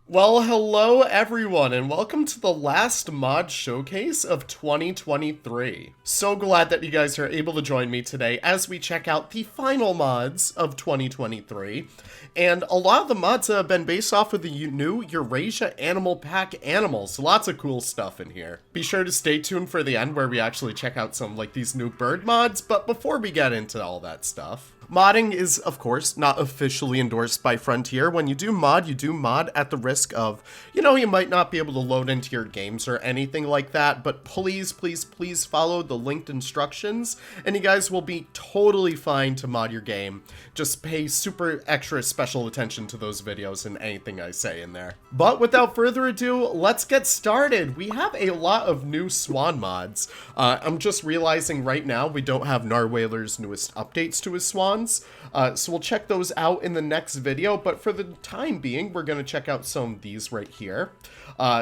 Well, hello everyone, and welcome to the last mod showcase of 2023. So glad that you guys are able to join me today as we check out the final mods of 2023. And a lot of the mods have been based off of the new Eurasia Animal Pack animals. Lots of cool stuff in here. Be sure to stay tuned for the end where we actually check out some like these new bird mods, but before we get into all that stuff, modding is, of course, not officially endorsed by Frontier. When you do mod at the risk of, you might not be able to load into your games or anything like that, but please, please, please follow the linked instructions, and you guys will be totally fine to mod your game. Just pay super extra special attention to those videos and anything I say in there. But without further ado, let's get started. We have a lot of new Swan mods. I'm just realizing right now we don't have Narwhaler's newest updates to his Swan. So we'll check those out in the next video, but for the time being, we're going to check out some of these right here.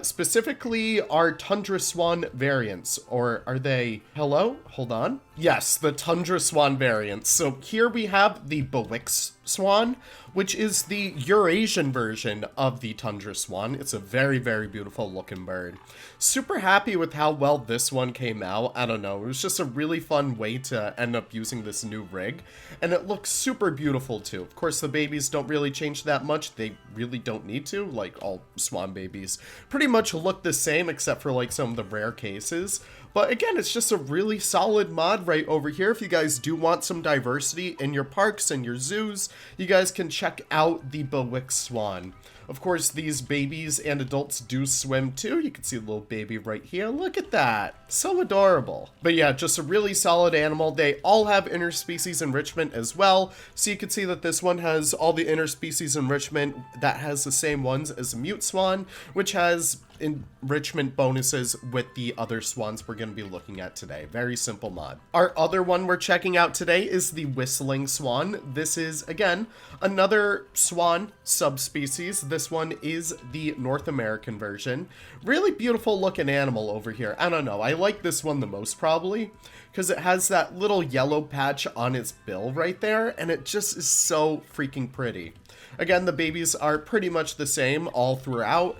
Specifically, our Tundra Swan variants, or are they... Hello? Hold on. Yes, the Tundra Swan variants. So here we have the Bewick Swan, which is the Eurasian version of the Tundra Swan. It's a very, very beautiful looking bird. Super happy with how well this one came out. I don't know, it was just a really fun way to end up using this new rig, and it looks super beautiful too. Of course, the babies don't really change that much. They really don't need to, like all swan babies pretty much look the same except for like some of the rare cases. But again, it's just a really solid mod right over here. If you guys do want some diversity in your parks and your zoos, you guys can check out the Bewick Swan. Of course, these babies and adults do swim too. You can see a little baby right here. Look at that. So adorable. But yeah, just a really solid animal. They all have interspecies enrichment as well. So you can see that this one has all the interspecies enrichment that has the same ones as a mute swan, which has enrichment bonuses with the other swans we're going to be looking at today. Very simple mod. Our other one we're checking out today is the whistling swan. This is, again, another swan subspecies. This one is the North American version. Really beautiful looking animal over here. I don't know. I like this one the most probably because it has that little yellow patch on its bill right there, and it just is so freaking pretty. Again, the babies are pretty much the same all throughout.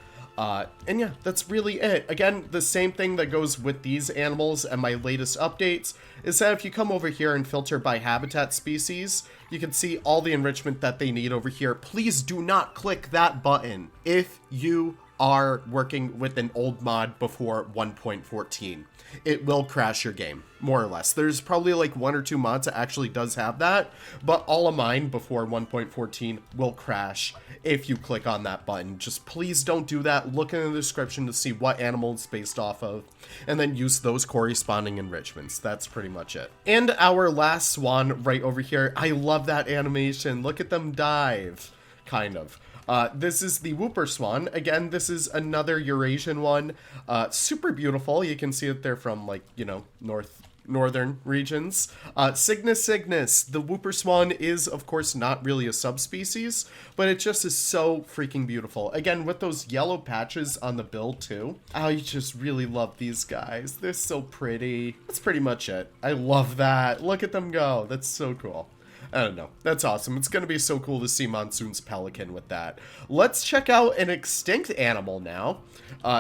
And yeah, that's really it. Again, the same thing that goes with these animals and my latest updates is that if you come over here and filter by habitat species, you can see all the enrichment that they need over here. Please do not click that button if you are working with an old mod before 1.14. It will crash your game, more or less. There's probably like one or two mods that actually does have that, but all of mine before 1.14 will crash if you click on that button. Just please don't do that. Look in the description to see what animal it's based off of, and then use those corresponding enrichments. That's pretty much it. And our last swan right over here. I love that animation. Look at them dive, kind of. This is the Whooper Swan. Again, this is another Eurasian one. Super beautiful. You can see that they're from, like, northern regions. Cygnus cygnus. The Whooper Swan is, of course, not really a subspecies, but it just is so freaking beautiful. Again, with those yellow patches on the bill, too. I just really love these guys. They're so pretty. That's pretty much it. I love that. Look at them go. That's so cool. I don't know. That's awesome. It's going to be so cool to see Monsoon's pelican with that. Let's check out an extinct animal now.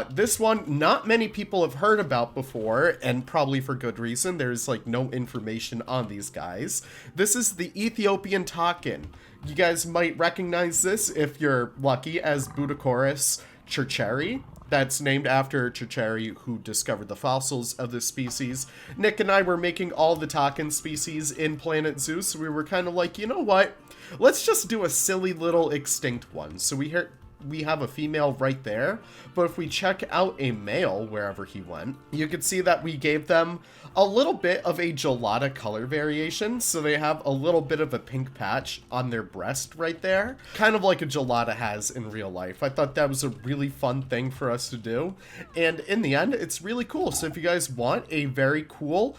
This one, not many people have heard about before, and probably for good reason. There's like no information on these guys. This is the Ethiopian Takin. You guys might recognize this if you're lucky as Budocorus churcheri. That's named after Churcheri, who discovered the fossils of this species. Nick and I were making all the Takin species in Planet Zoo, so we were kind of like, you know what? Let's just do a silly little extinct one. So we have a female right there, but if we check out a male wherever he went, you can see that we gave them a little bit of a gelada color variation. So they have a little bit of a pink patch on their breast right there, kind of like a gelada has in real life. I thought that was a really fun thing for us to do, and in the end, it's really cool. So if you guys want a very cool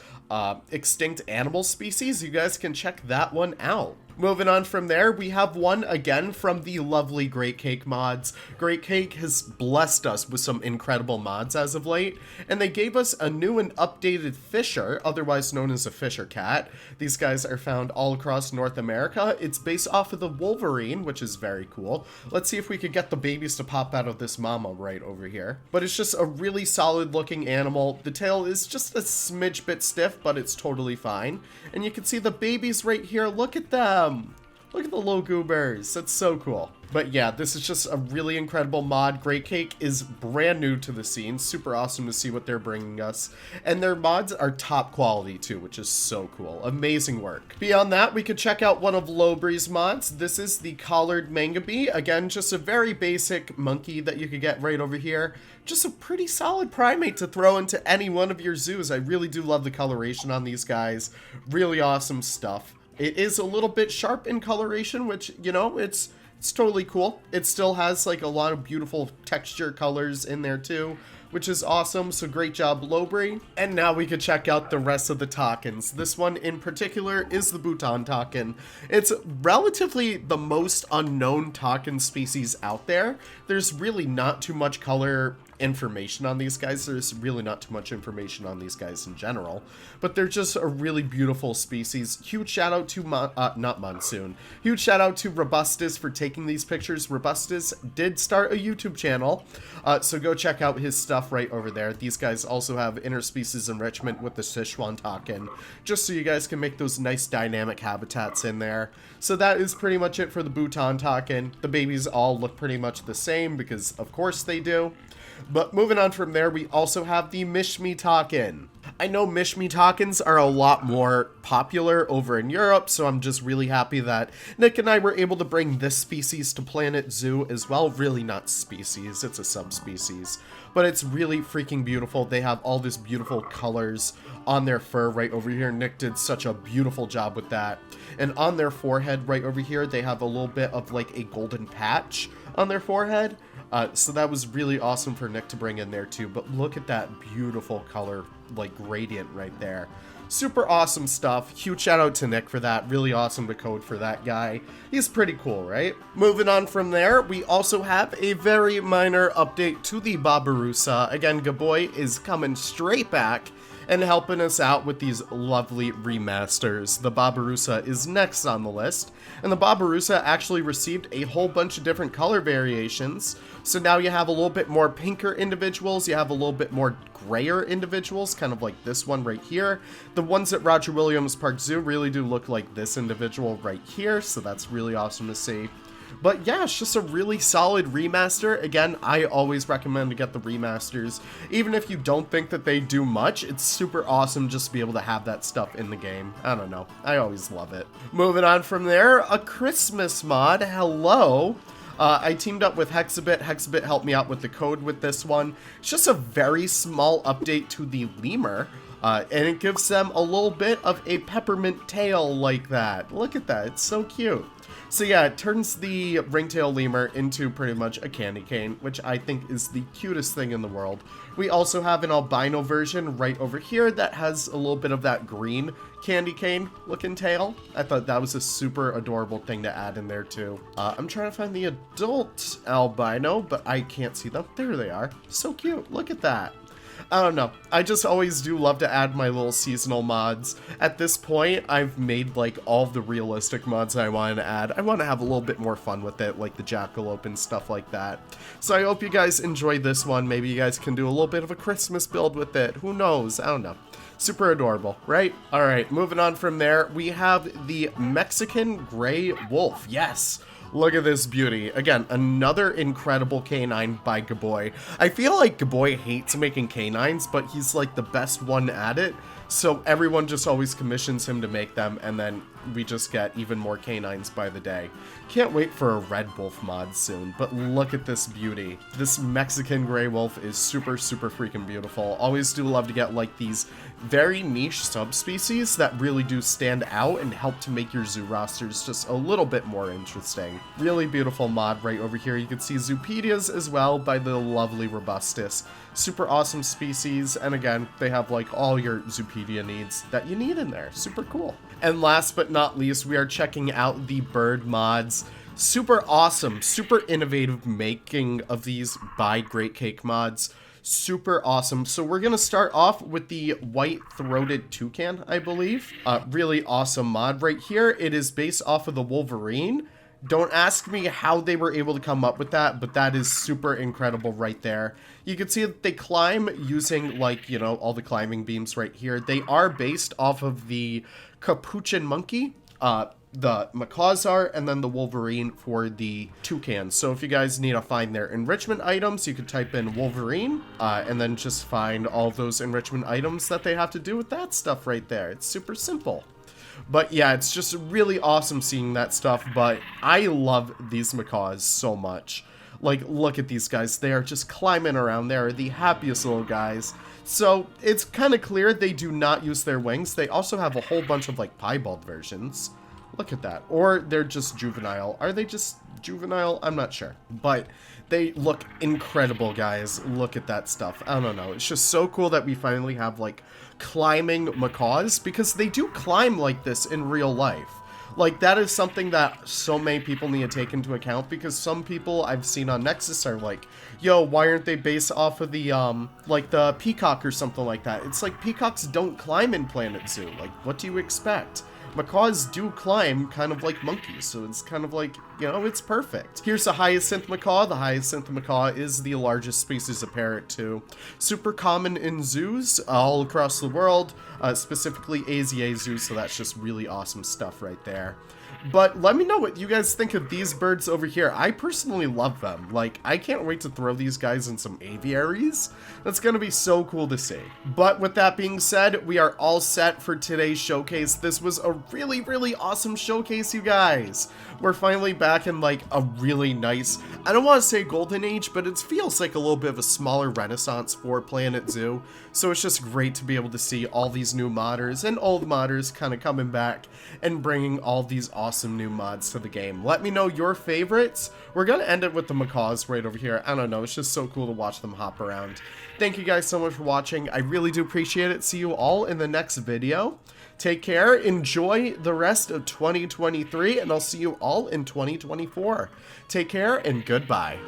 extinct animal species, you guys can check that one out. Moving on from there, we have one again from the lovely Great Cake mods. Great Cake has blessed us with some incredible mods as of late, and they gave us a new and updated fisher, otherwise known as a fisher cat. These guys are found all across North America. It's based off of the Wolverine, which is very cool. Let's see if we could get the babies to pop out of this mama right over here. But it's just a really solid looking animal. The tail is just a smidge bit stiff, but it's totally fine. And you can see the babies right here. Look at them. Look at the little goobers. That's so cool. But yeah, this is just a really incredible mod. Great Cake is brand new to the scene. Super awesome to see what they're bringing us. And their mods are top quality too, which is so cool. Amazing work. Beyond that, we could check out one of Lowbree's mods. This is the collared Mangabey. Again, just a very basic monkey that you could get right over here. Just a pretty solid primate to throw into any one of your zoos. I really do love the coloration on these guys. Really awesome stuff. It is a little bit sharp in coloration, which, you know, it's totally cool. It still has like a lot of beautiful texture colors in there too, which is awesome. So great job, Lowbree. And now we could check out the rest of the Takins. This one in particular is the Bhutan Takin. It's relatively the most unknown Takin species out there. There's really not too much color information on these guys. There's really not too much information on these guys in general, but they're just a really beautiful species. Huge shout out to not Monsoon. Huge shout out to Robustus for taking these pictures. Robustus did start a YouTube channel, so go check out his stuff right over there. These guys also have interspecies enrichment with the Swan Takin, just so you guys can make those nice dynamic habitats in there. So that is pretty much it for the Bhutan Takin. The babies all look pretty much the same because of course they do. But moving on from there, we also have the Mishmi Takin. I know Mishmi Takins are a lot more popular over in Europe, so I'm just really happy that Nick and I were able to bring this species to Planet Zoo as well. Really not species, it's a subspecies. But it's really freaking beautiful. They have all this beautiful colors on their fur right over here. Nick did such a beautiful job with that. And on their forehead right over here, they have a little bit of like a golden patch on their forehead. So that was really awesome for Nick to bring in there too. But look at that beautiful color, like gradient right there. Super awesome stuff. Huge shout out to Nick for that. Really awesome to code for that guy. He's pretty cool, right? Moving on from there, we also have a very minor update to the Babirusa. Again, Gaboy is coming straight back and helping us out with these lovely remasters. The Babirusa is next on the list, and the Babirusa actually received a whole bunch of different color variations. So now you have a little bit more pinker individuals, you have a little bit more grayer individuals, kind of like this one right here. The ones at Roger Williams Park Zoo really do look like this individual right here, so that's really awesome to see. But yeah, it's just a really solid remaster. Again, I always recommend to get the remasters. Even if you don't think that they do much, it's super awesome just to be able to have that stuff in the game. I don't know. I always love it. Moving on from there, a Christmas mod. Hello. I teamed up with Hexabit. Hexabit helped me out with the code with this one. It's just a very small update to the Lemur. And it gives them a little bit of a peppermint tail like that. Look at that. It's so cute. So yeah, it turns the ringtail lemur into pretty much a candy cane, which I think is the cutest thing in the world. We also have an albino version right over here that has a little bit of that green candy cane looking tail. I thought that was a super adorable thing to add in there too. I'm trying to find the adult albino, but I can't see them. There they are. So cute. Look at that. I don't know. I just always do love to add my little seasonal mods. At this point, I've made like all the realistic mods I wanted to add. I want to have a little bit more fun with it, like the jackalope and stuff like that. So I hope you guys enjoyed this one. Maybe you guys can do a little bit of a Christmas build with it. Who knows? I don't know. Super adorable, right? All right, moving on from there, we have the Mexican gray wolf. Yes. Look at this beauty. Again, another incredible canine by Gaboy. I feel like Gaboy hates making canines, but he's like the best one at it. So everyone just always commissions him to make them, and then we just get even more canines by the day. Can't wait for a red wolf mod soon, but look at this beauty. This Mexican gray wolf is super, super freaking beautiful. Always do love to get like these very niche subspecies that really do stand out and help to make your zoo rosters just a little bit more interesting. Really beautiful mod right over here. You can see Zoopedias as well by the lovely Robustus. Super awesome species, and again, they have like all your Zoopedias media needs that you need in there. Super cool. And last but not least, we are checking out the bird mods. Super awesome, super innovative making of these by Great Cake Mods. Super awesome. So we're going to start off with the white-throated toucan, I believe. Really awesome mod right here. It is based off of the Wolverine. Don't ask me how they were able to come up with that, but that is super incredible right there. You can see that they climb using, like, you know, all the climbing beams right here. They are based off of the capuchin monkey, the Macaws are, and then the Wolverine for the toucans. So if you guys need to find their enrichment items, you could type in Wolverine, and then just find all those enrichment items that they have to do with that stuff right there. It's super simple. But yeah, it's just really awesome seeing that stuff, but I love these macaws so much. Like, look at these guys. They are just climbing around. They are the happiest little guys. So it's kind of clear they do not use their wings. They also have a whole bunch of, like, piebald versions. Look at that. Or they're just juvenile. Are they just juvenile? I'm not sure. But they look incredible, guys. Look at that stuff. I don't know. It's just so cool that we finally have, like, climbing macaws, because they do climb like this in real life. Like, that is something that so many people need to take into account, because some people I've seen on Nexus are like, yo, why aren't they based off of the, like the peacock or something like that? It's like, peacocks don't climb in Planet Zoo. Like, what do you expect? Macaws do climb kind of like monkeys, so it's kind of like, you know, it's perfect. Here's a hyacinth macaw. The hyacinth macaw is the largest species of parrot too. Super common in zoos all across the world, specifically AZA zoos, so that's just really awesome stuff right there. But let me know what you guys think of these birds over here. I personally love them. Like, I can't wait to throw these guys in some aviaries. That's gonna be so cool to see. But with that being said, we are all set for today's showcase. This was a really, really awesome showcase, you guys. We're finally back in, like, a really nice, I don't want to say golden age, but it feels like a little bit of a smaller renaissance for Planet Zoo. So it's just great to be able to see all these new modders and old modders kind of coming back and bringing all these awesome new mods to the game. Let me know your favorites. We're going to end it with the macaws right over here. I don't know. It's just so cool to watch them hop around. Thank you guys so much for watching. I really do appreciate it. See you all in the next video. Take care, enjoy the rest of 2023, and I'll see you all in 2024. Take care, and goodbye.